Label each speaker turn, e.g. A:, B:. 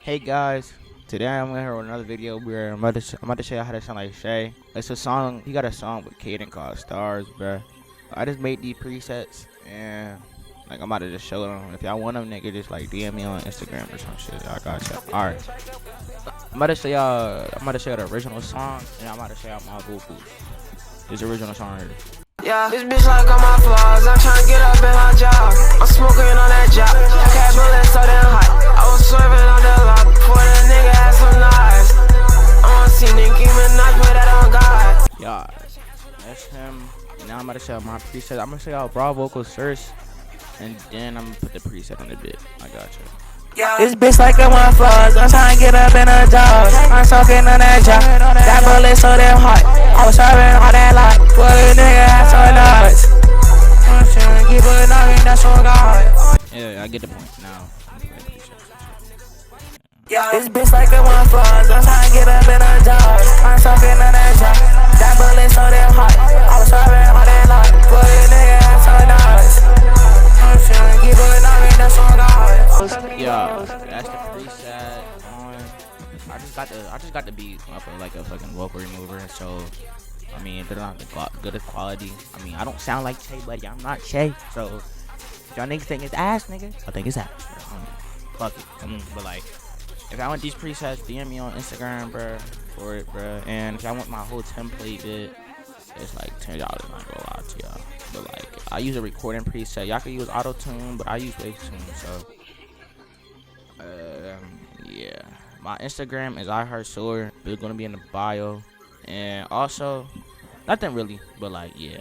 A: Hey guys, today I'm here with another video where I'm about to show you how to sound like Shay. It's a song, he got a song with Kaden called Stars, bruh. I just made these presets and like I'm about to just show them. If y'all want them, nigga, just like DM me on Instagram or some shit. I got you. Alright. I'm about to show y'all the original song and I'm about to show y'all my vocals. This original song right here.
B: Yeah, this bitch like all my flaws. I'm tryna get up in her job. I'm smoking on that job. Cat bullet so damn hot. I was swerving on the lot before the nigga had some knives. I wanna see Nicki Minaj put that on God.
A: Yeah, that's him. And now I'm about to show y'all my preset. I'm gonna show y'all raw vocals first, and then I'm gonna put the preset on the bit. I got you.
B: This bitch like all my flaws. I'm tryna get up in her job. I'm smoking on that job. That bullet so damn hot. I was swerving on that lot before the nigga had some knives. I'm tryna keep it knocking, that's on God.
A: Yeah, I get the point now.
B: This bitch like all my flaws. I'm tryna get up in her job. I'm smoking on that job. That bullet so damn hot. I was swerving on that lot before the nigga had some knives. I'm tryna keep it knocking, that's on God.
A: Yeah, that's the preset on. I just got the beat off of like a fucking vocal remover, so I mean they're not the good quality. I mean I don't sound like Shay, buddy. I'm not Shay, so if y'all niggas think it's ass, nigga, I think it's ass. Fuck it. But like, if I want these presets, DM me on Instagram, bruh, for it, bruh. And if y'all want my whole template bit, it's like $10. Not gonna lie to y'all. But like, I use a recording preset. Y'all can use auto tune, but I use wave tune, so. Yeah, my Instagram is iHeartSword. It's gonna be in the bio, and also nothing really, but like yeah.